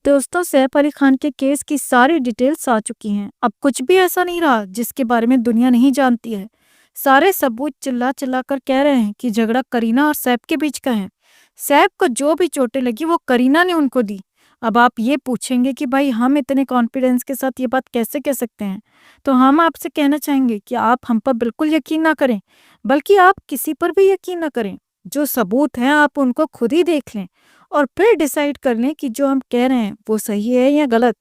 दोस्तों, सैफ अली खान के केस की सारी डिटेल्स आ चुकी हैं। अब कुछ भी ऐसा नहीं रहा जिसके बारे में दुनिया नहीं जानती है। सारे सबूत चिल्ला चिल्ला कर कह रहे हैं कि झगड़ा करीना और सैफ के बीच का है। सैफ को जो भी चोटें लगी वो करीना ने उनको दी। अब आप ये पूछेंगे कि भाई हम इतने कॉन्फिडेंस के साथ ये बात कैसे कह सकते हैं, तो हम आपसे कहना चाहेंगे कि आप हम पर बिल्कुल यकीन ना करें, बल्कि आप किसी पर भी यकीन ना करें। जो सबूत हैं आप उनको खुद ही देख लें और फिर डिसाइड कर लें कि जो हम कह रहे हैं वो सही है या गलत।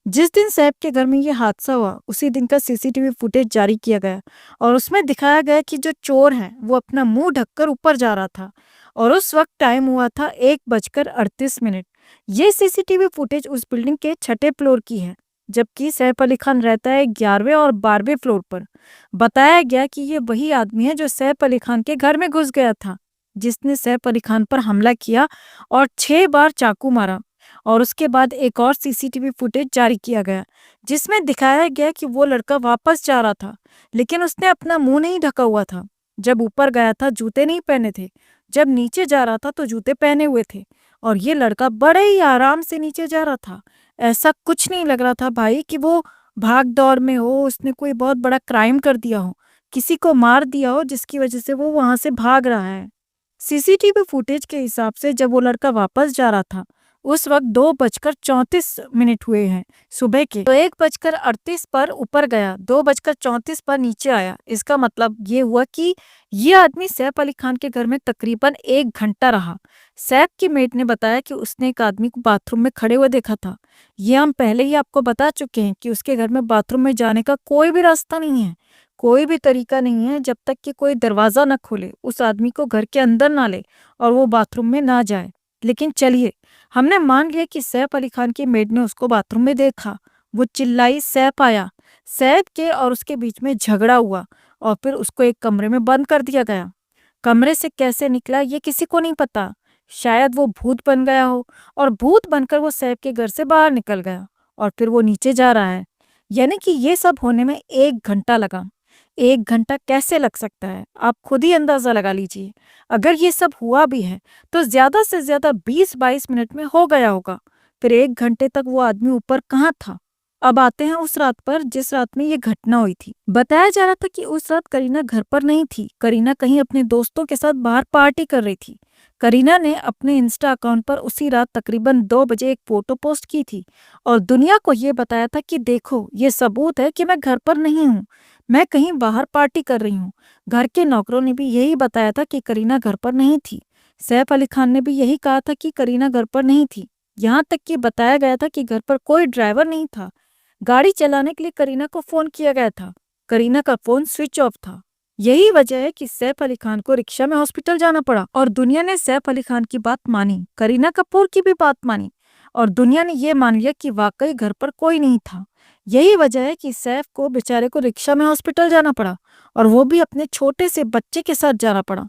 जिस दिन सैफ के घर में ये हादसा हुआ उसी दिन का सीसीटीवी फुटेज जारी किया गया और उसमें दिखाया गया कि जो चोर है वो अपना मुंह ढककर ऊपर जा रहा था और उस वक्त टाइम हुआ था 1:38। ये सीसीटीवी फुटेज उस बिल्डिंग के छठे फ्लोर की है, जबकि सैफ अली खान रहता है 11वें और 12वें फ्लोर पर। बताया गया कि ये वही आदमी है जो सैफ अली खान के घर में घुस गया था, जिसने सैफ अली खान पर हमला किया और 6 बार चाकू मारा। और उसके बाद एक और सीसीटीवी फुटेज जारी किया गया जिसमें दिखाया गया कि वो लड़का वापस जा रहा था, लेकिन उसने अपना मुंह नहीं ढका हुआ था। जब ऊपर गया था जूते नहीं पहने थे, जब नीचे जा रहा था तो जूते पहने हुए थे। और ये लड़का बड़े ही आराम से नीचे जा रहा था। ऐसा कुछ नहीं लग रहा था भाई कि वो भाग दौड़ में हो, उसने कोई बहुत बड़ा क्राइम कर दिया हो, किसी को मार दिया हो जिसकी वजह से वो वहां से भाग रहा है। सीसीटीवी फुटेज के हिसाब से जब वो लड़का वापस जा रहा था उस वक्त 2:34 हुए हैं सुबह के। तो 1:38 पर ऊपर गया, 2:34 पर नीचे आया। इसका मतलब ये हुआ कि ये आदमी सैफ अली खान के घर में तकरीबन 1 घंटा रहा। सैफ की मेट ने बताया कि उसने एक आदमी को बाथरूम में खड़े हुए देखा था। ये हम पहले ही आपको बता चुके हैं कि उसके घर में बाथरूम में जाने का कोई भी रास्ता नहीं है, कोई भी तरीका नहीं है जब तक कि कोई दरवाजा न खोले, उस आदमी को घर के अंदर ना ले और वो बाथरूम में ना जाए। लेकिन चलिए, हमने मान लिया कि सैफ अली खान की मेड ने उसको बाथरूम में देखा। वो चिल्लाई, सैफ आया। सैफ के और उसके बीच में झगड़ा हुआ और फिर उसको एक कमरे में बंद कर दिया गया। कमरे से कैसे निकला ये किसी को नहीं पता। शायद वो भूत बन गया हो और भूत बनकर वो सैफ के घर से बाहर निकल गया और फिर वो नीचे जा रहा है। यानी कि ये सब होने में 1 घंटा लगा। 1 घंटा कैसे लग सकता है, आप खुद ही अंदाजा लगा लीजिए। अगर ये सब हुआ भी है तो ज्यादा से ज्यादा 20-22 मिनट में हो गया होगा। फिर 1 घंटे तक वो आदमी ऊपर कहाँ था। अब आते हैं उस रात पर जिस रात में ये घटना हुई थी। बताया जा रहा था कि उस रात करीना घर पर नहीं थी। करीना कहीं अपने दोस्तों के साथ बाहर पार्टी कर रही थी। करीना ने अपने इंस्टा अकाउंट पर उसी रात तकरीबन 2 बजे एक फोटो पोस्ट की थी और दुनिया को ये बताया था कि देखो ये सबूत है कि मैं घर पर नहीं हूँ, मैं कहीं बाहर पार्टी कर रही हूँ। घर के नौकरों ने भी यही बताया था कि करीना घर पर नहीं थी। सैफ अली खान ने भी यही कहा था कि करीना घर पर नहीं थी। यहाँ तक कि बताया गया था कि घर पर कोई ड्राइवर नहीं था। गाड़ी चलाने के लिए करीना को फोन किया गया था। करीना का फोन स्विच ऑफ था। यही वजह है कि सैफ अली खान को रिक्शा में हॉस्पिटल जाना पड़ा और दुनिया ने सैफ अली खान की बात मानी, करीना कपूर की भी बात मानी और दुनिया ने ये मान लिया कि वाकई घर पर कोई नहीं था। यही वजह है कि सैफ को बेचारे को रिक्शा में हॉस्पिटल जाना पड़ा और वो भी अपने छोटे से बच्चे के साथ जाना पड़ा।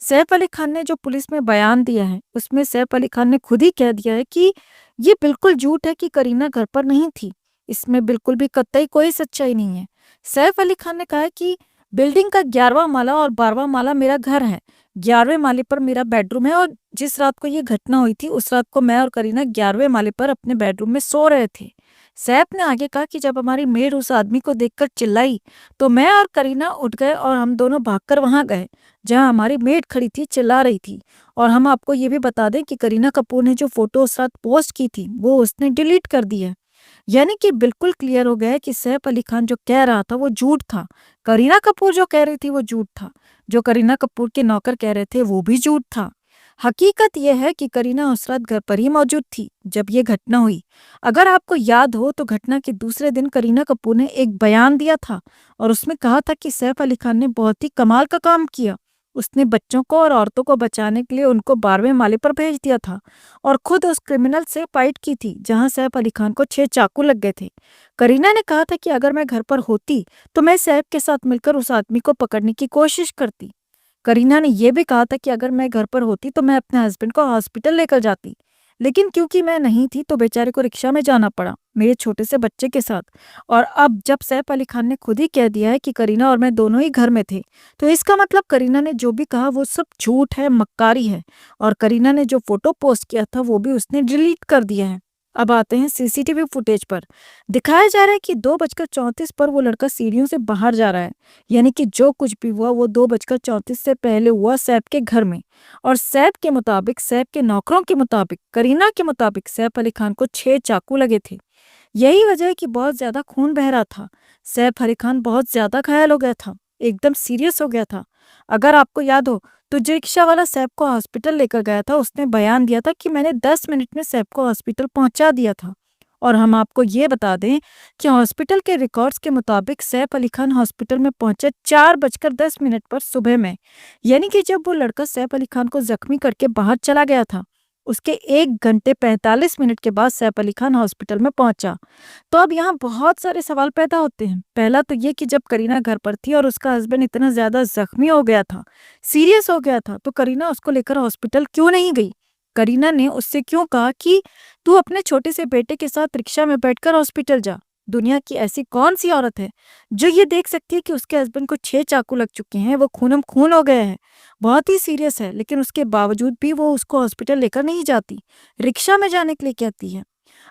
सैफ अली खान ने जो पुलिस में बयान दिया है उसमें सैफ अली खान ने खुद ही कह दिया है कि ये बिल्कुल झूठ है कि करीना घर पर नहीं थी। इसमें बिल्कुल भी कतई कोई सच्चाई नहीं है। सैफ अली खान ने कहा है कि बिल्डिंग का 11वां माला और 12वां माला मेरा घर है। 11वें माले पर मेरा बेडरूम है और जिस रात को ये घटना हुई थी उस रात को मैं और करीना 11वें माले पर अपने बेडरूम में सो रहे थे। सैफ ने आगे कहा कि जब हमारी मेड उस आदमी को देखकर चिल्लाई तो मैं और करीना उठ गए और हम दोनों भागकर वहां गए जहां हमारी मेड खड़ी थी, चिल्ला रही थी। और हम आपको ये भी बता दें कि करीना कपूर ने जो फोटो उस रात पोस्ट की थी वो उसने डिलीट कर दी है। यानी कि बिल्कुल क्लियर हो गया है कि सैफ अली खान जो कह रहा था वो झूठ था। करीना कपूर जो कह रही थी वो झूठ था। जो करीना कपूर के नौकर कह रहे थे वो भी झूठ था। हकीकत यह है कि करीना उस रात घर पर ही मौजूद थी जब ये घटना हुई। अगर आपको याद हो तो घटना के दूसरे दिन करीना कपूर ने एक बयान दिया था और उसमें कहा था कि सैफ अली खान ने बहुत ही कमाल का काम किया। उसने बच्चों को और औरतों को बचाने के लिए उनको 12वें माले पर भेज दिया था और खुद उस क्रिमिनल से फाइट की थी जहां सैफ अली खान को 6 चाकू लग गए थे। करीना ने कहा था कि अगर मैं घर पर होती तो मैं सैफ के साथ मिलकर उस आदमी को पकड़ने की कोशिश करती। करीना ने यह भी कहा था कि अगर मैं घर पर होती तो मैं अपने हस्बैंड को हॉस्पिटल लेकर जाती, लेकिन क्योंकि मैं नहीं थी तो बेचारे को रिक्शा में जाना पड़ा मेरे छोटे से बच्चे के साथ। और अब जब सैफ अली खान ने खुद ही कह दिया है कि करीना और मैं दोनों ही घर में थे, तो इसका मतलब करीना ने जो भी कहा वो सब झूठ है, मक्कारी है। और करीना ने जो फोटो पोस्ट किया था वो भी उसने डिलीट कर दिया है। अब आते हैं सीसीटीवी फुटेज पर। दिखाया जा रहा है कि 2:34 पर वो लड़का सीढ़ियों से बाहर जा रहा है। यानी कि जो कुछ भी हुआ वो 2:34 से पहले हुआ सैफ के घर में। और सैफ के मुताबिक, सैफ के नौकरों के मुताबिक, करीना के मुताबिक सैफ अली खान को 6 चाकू लगे थे। यही वजह है कि बहुत ज्यादा खून बह रहा था। सैफ अली खान बहुत ज्यादा घायल हो गया था, एकदम सीरियस हो गया था। अगर आपको याद हो तो जो रिक्शा वाला सैफ को हॉस्पिटल लेकर गया था उसने बयान दिया था कि मैंने 10 मिनट में सैफ को हॉस्पिटल पहुंचा दिया था। और हम आपको ये बता दें कि हॉस्पिटल के रिकॉर्ड्स के मुताबिक सैफ अली खान हॉस्पिटल में पहुंचे 4:10 पर सुबह में। यानी कि जब वो लड़का सैफ अली खान को जख्मी करके बाहर चला गया था उसके 1 घंटे 45 मिनट के बाद सैफ अली खान हॉस्पिटल में पहुंचा। तो अब यहाँ बहुत सारे सवाल पैदा होते हैं। पहला तो ये कि जब करीना घर पर थी और उसका हस्बैंड इतना ज्यादा जख्मी हो गया था, सीरियस हो गया था, तो करीना उसको लेकर हॉस्पिटल क्यों नहीं गई? करीना ने उससे क्यों कहा कि तू अपने छोटे से बेटे के साथ रिक्शा में बैठकर हॉस्पिटल जा? दुनिया की ऐसी कौन सी औरत है जो ये देख सकती है कि उसके हस्बैंड को 6 चाकू लग चुके हैं, वो खूनम खून हो गए हैं, बहुत ही सीरियस है, लेकिन उसके बावजूद भी वो उसको हॉस्पिटल लेकर नहीं जाती, रिक्शा में जाने के लिए कहती है।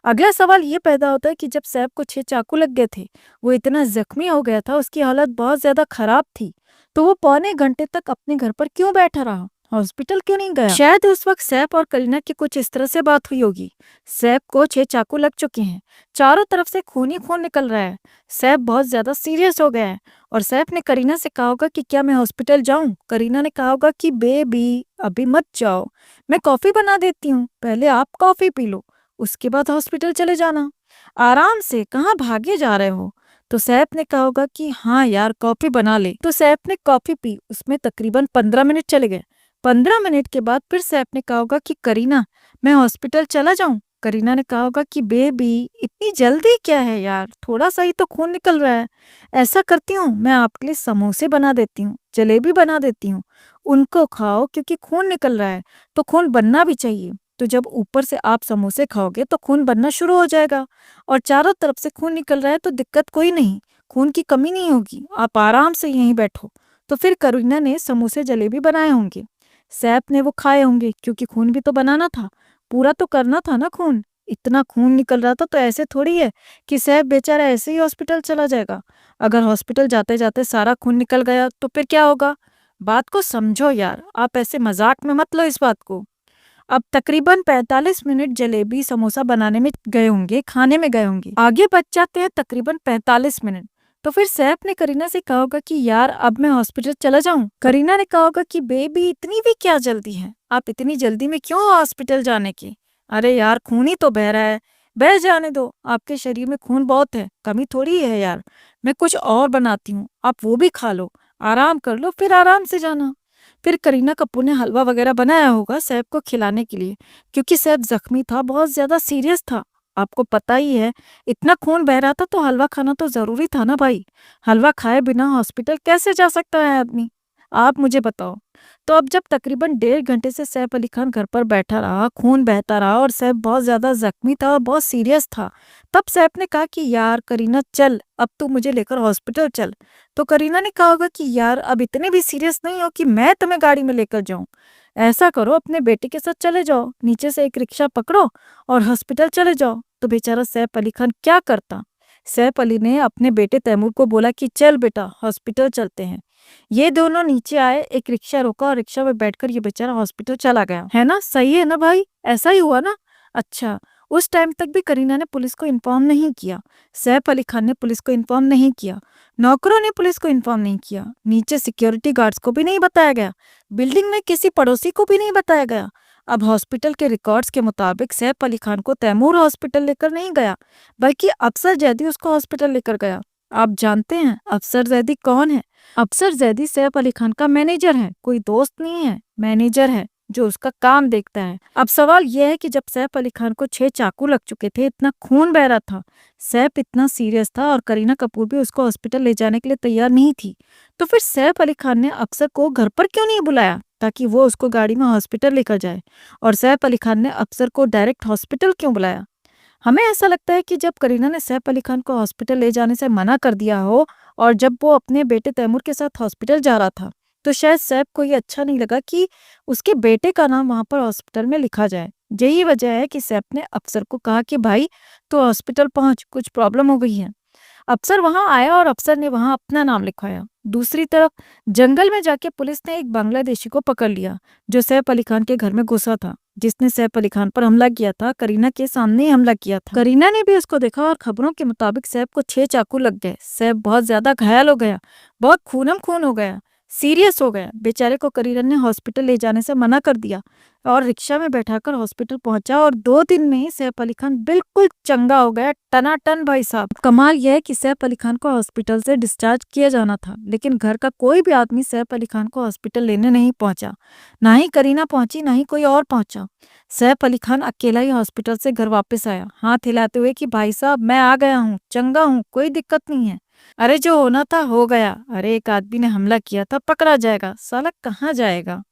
अगला सवाल ये पैदा होता है कि जब सैफ को 6 चाकू लग गए थे, वो इतना जख्मी हो गया था, उसकी हालत बहुत ज्यादा खराब थी, तो वो पौने घंटे तक अपने घर पर क्यों बैठा रहा? हॉस्पिटल क्यों नहीं गया? शायद उस वक्त सैफ और करीना की कुछ इस तरह से बात हुई होगी। सैफ को 6 चाकू लग चुके हैं, चारों तरफ से खून ही खून निकल रहा है, सैफ बहुत ज्यादा सीरियस हो गया है। और सैफ ने करीना से कहा होगा कि क्या मैं हॉस्पिटल जाऊं? करीना ने कहा होगा कि बेबी अभी मत जाओ, मैं कॉफी बना देती हूँ, पहले आप कॉफी पी लो, उसके बाद हॉस्पिटल चले जाना, आराम से, कहाँ भागे जा रहे हो? तो सैफ ने कहा होगा कि हाँ यार कॉफी बना ले। तो सैफ ने कॉफी पी, उसमें तकरीबन 15 मिनट चले गए। 15 मिनट के बाद फिर सैफ ने कहा होगा कि करीना मैं हॉस्पिटल चला जाऊं? करीना ने कहा होगा कि बेबी इतनी जल्दी क्या है यार, थोड़ा सा ही तो खून निकल रहा है। ऐसा करती हूँ, मैं आपके लिए समोसे बना देती हूँ, जलेबी बना देती हूँ, उनको खाओ, क्योंकि खून निकल रहा है तो खून बनना भी चाहिए। तो जब ऊपर से आप समोसे खाओगे तो खून बनना शुरू हो जाएगा, और चारों तरफ से खून निकल रहा है तो दिक्कत कोई नहीं, खून की कमी नहीं होगी, आप आराम से यहीं बैठो। तो फिर करीना ने समोसे जलेबी बनाए होंगे, सैफ ने वो खाए होंगे, क्योंकि खून भी तो बनाना था, पूरा तो करना था ना खून। इतना खून निकल रहा था तो ऐसे थोड़ी है कि सैफ बेचारा ऐसे ही हॉस्पिटल चला जाएगा। अगर हॉस्पिटल जाते जाते सारा खून निकल गया तो फिर क्या होगा? बात को समझो यार, आप ऐसे मजाक में मत लो इस बात को। अब तकरीबन 45 मिनट जलेबी समोसा बनाने में गए होंगे, खाने में गए होंगे, आगे बच जाते हैं तकरीबन 45 मिनट। तो फिर सैफ ने करीना से कहा होगा कि यार अब मैं हॉस्पिटल चला जाऊं? करीना ने कहा होगा कि बेबी इतनी भी क्या जल्दी है, आप इतनी जल्दी में क्यों हो हॉस्पिटल जाने की? अरे यार खून ही तो बह रहा है, बह जाने दो, आपके शरीर में खून बहुत है, कमी थोड़ी है यार, मैं कुछ और बनाती हूँ, आप वो भी खा लो, आराम कर लो, फिर आराम से जाना। फिर करीना कपूर ने हलवा वगैरह बनाया होगा सैफ को खिलाने के लिए, क्योंकि सैफ जख्मी था, बहुत ज्यादा सीरियस था। आपको पता ही है, इतना खून बह रहा था तो हलवा खाना तो जरूरी था ना भाई। हलवा खाए बिना हॉस्पिटल कैसे जा सकता है आदमी? आप मुझे बताओ। तो अब जब तकरीबन 1.5 घंटे से सैफ अली खान घर पर बैठा रहा, खून बहता रहा और सैफ बहुत ज्यादा जख्मी था और बहुत सीरियस था, तब सैफ ने कहा कि यार करीना चल, अब तू मुझे लेकर हॉस्पिटल चल। तो करीना ने कहा होगा कि यार अब इतने भी सीरियस नहीं हो कि मैं तुम्हें गाड़ी में लेकर जाऊं। ऐसा करो, अपने बेटे के साथ चले जाओ, नीचे से एक रिक्शा पकड़ो और हॉस्पिटल चले जाओ। तो बेचारा सैफ अली खान क्या करता? सैफ अली ने अपने बेटे तैमूर को बोला कि चल बेटा हॉस्पिटल चलते हैं। ये दोनों नीचे आए, एक रिक्शा रोका और रिक्शा में बैठकर ये बेचारा हॉस्पिटल चला गया। है ना, सही है ना भाई, ऐसा ही हुआ ना? अच्छा, उस टाइम तक भी करीना ने पुलिस को इन्फॉर्म नहीं किया, सैफ अली खान ने पुलिस को इन्फॉर्म नहीं किया, नौकरों ने पुलिस को इन्फॉर्म नहीं किया, नीचे सिक्योरिटी गार्ड्स को भी नहीं बताया गया, बिल्डिंग में किसी पड़ोसी को भी नहीं बताया गया। अब हॉस्पिटल के रिकॉर्ड्स के मुताबिक सैफ अली खान को तैमूर हॉस्पिटल लेकर नहीं गया, बल्कि अफसर जैदी उसको हॉस्पिटल लेकर गया। आप जानते हैं अफसर जैदी कौन है? अफसर जैदी सैफ अली खान का मैनेजर है, कोई दोस्त नहीं है, मैनेजर है जो उसका काम देखता है। अब सवाल यह है कि जब सैफ अली खान को 6 चाकू लग चुके थे, इतना खून बह रहा था, सैफ इतना सीरियस था और करीना कपूर भी उसको हॉस्पिटल ले जाने के लिए तैयार नहीं थी, तो फिर सैफ अली खान ने अफसर को घर पर क्यों नहीं बुलाया ताकि वो उसको गाड़ी में हॉस्पिटल लेकर जाए? और सैफ अली खान ने अफसर को डायरेक्ट हॉस्पिटल क्यों बुलाया? हमें ऐसा लगता है कि जब करीना ने सैफ अली खान को हॉस्पिटल ले जाने से मना कर दिया हो और जब वो अपने बेटे तैमूर के साथ हॉस्पिटल जा रहा था, तो शायद सैफ को ये अच्छा नहीं लगा कि उसके बेटे का नाम वहां पर हॉस्पिटल में लिखा जाए। यही वजह है कि सैफ ने अफसर को कहा कि भाई तो हॉस्पिटल पहुंच, कुछ प्रॉब्लम हो गई है। अफसर वहां आया और अफसर ने वहां अपना नाम लिखवाया। दूसरी तरफ जंगल में जाके पुलिस ने एक बांग्लादेशी को पकड़ लिया जो सैफ अली खान के घर में घुसा था, जिसने सैफ अली खान पर हमला किया था। करीना के सामने ही हमला किया था। करीना ने भी उसको देखा और खबरों के मुताबिक सैफ को 6 चाकू लग गए। सैफ बहुत ज्यादा घायल हो गया, बहुत खूनम खून हो गया, सीरियस हो गया। बेचारे को करीना ने हॉस्पिटल ले जाने से मना कर दिया और रिक्शा में बैठाकर हॉस्पिटल पहुंचा और 2 दिन में ही सैफ अली खान बिल्कुल चंगा हो गया, टनाटन। भाई साहब, कमाल यह है कि सैफ अली खान को हॉस्पिटल से डिस्चार्ज किया जाना था, लेकिन घर का कोई भी आदमी सैफ अली खान को हॉस्पिटल लेने नहीं पहुंचा। ना ही करीना पहुंची, ना ही कोई और पहुंचा। सैफ अली खान अकेला ही हॉस्पिटल से घर वापस आया, हाथ हिलाते हुए कि भाई साहब मैं आ गया हूँ, चंगा हूँ, कोई दिक्कत नहीं है। अरे जो होना था हो गया। अरे एक आदमी ने हमला किया था, पकड़ा जाएगा, साला कहाँ जाएगा।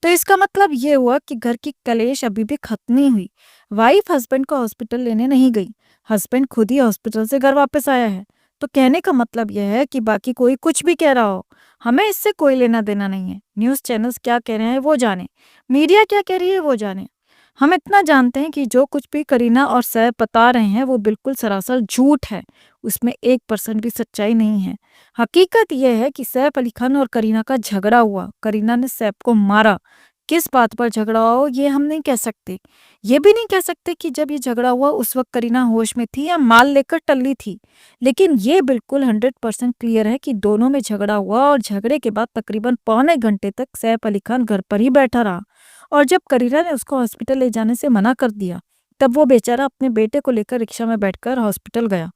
तो इसका मतलब ये हुआ कि घर की कलेश अभी भी खत्म नहीं हुई। वाइफ हस्बैंड को हॉस्पिटल लेने नहीं गई, हस्बैंड खुद ही हॉस्पिटल से घर वापस आया है। तो कहने का मतलब यह है कि बाकी कोई कुछ भी कह रहा हो, हमें इससे कोई लेना देना नहीं है। न्यूज़ चैनल्स क्या कह रहे हैं वो जाने, मीडिया क्या कह रही है वो जाने। हम इतना जानते हैं कि जो कुछ भी करीना और सैफ बता रहे हैं वो बिल्कुल सरासर झूठ है, उसमें 1% भी सच्चाई नहीं है। हकीकत यह है कि सैफ अली खान और करीना का झगड़ा हुआ, करीना ने सैफ को मारा। किस बात पर झगड़ा हो ये हम नहीं कह सकते। ये भी नहीं कह सकते कि जब ये झगड़ा हुआ उस वक्त करीना होश में थी या माल लेकर टल्ली थी। लेकिन ये बिल्कुल 100% क्लियर है कि दोनों में झगड़ा हुआ और झगड़े के बाद तकरीबन पौने घंटे तक सैफ अली खान घर पर ही बैठा रहा। और जब करीना ने उसको हॉस्पिटल ले जाने से मना कर दिया, तब वो बेचारा अपने बेटे को लेकर रिक्शा में बैठकर हॉस्पिटल गया।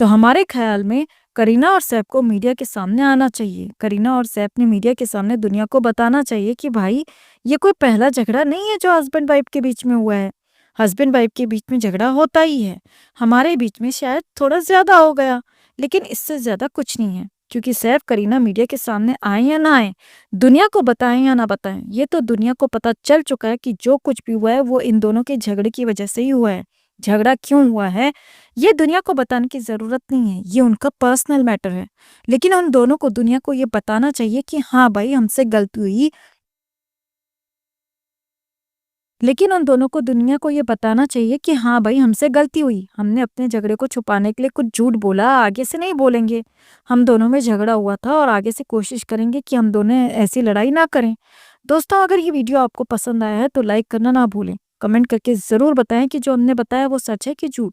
तो हमारे ख्याल में करीना और सैफ को मीडिया के सामने आना चाहिए। करीना और सैफ ने मीडिया के सामने दुनिया को बताना चाहिए कि भाई ये कोई पहला झगड़ा नहीं है जो हस्बैंड वाइफ के बीच में हुआ है। हस्बैंड वाइफ के बीच में झगड़ा होता ही है, हमारे बीच में शायद थोड़ा ज्यादा हो गया, लेकिन इससे ज्यादा कुछ नहीं है। क्योंकि सैफ करीना मीडिया के सामने आए या ना आए, दुनिया को बताएं या ना बताएं, ये तो दुनिया को पता चल चुका है कि जो कुछ भी हुआ है वो इन दोनों के झगड़े की वजह से ही हुआ है। झगड़ा क्यों हुआ है ये दुनिया को बताने की जरूरत नहीं है, ये उनका पर्सनल मैटर है। लेकिन उन दोनों को दुनिया को ये बताना चाहिए कि हाँ भाई हमसे गलती हुई। लेकिन उन दोनों को दुनिया को ये बताना चाहिए कि हाँ भाई हमसे गलती हुई, हमने अपने झगड़े को छुपाने के लिए कुछ झूठ बोला, आगे से नहीं बोलेंगे। हम दोनों में झगड़ा हुआ था और आगे से कोशिश करेंगे कि हम दोनों ऐसी लड़ाई ना करें। दोस्तों, अगर ये वीडियो आपको पसंद आया है तो लाइक करना ना भूलें। कमेंट करके ज़रूर बताएं कि जो हमने बताया वो सच है कि झूठ।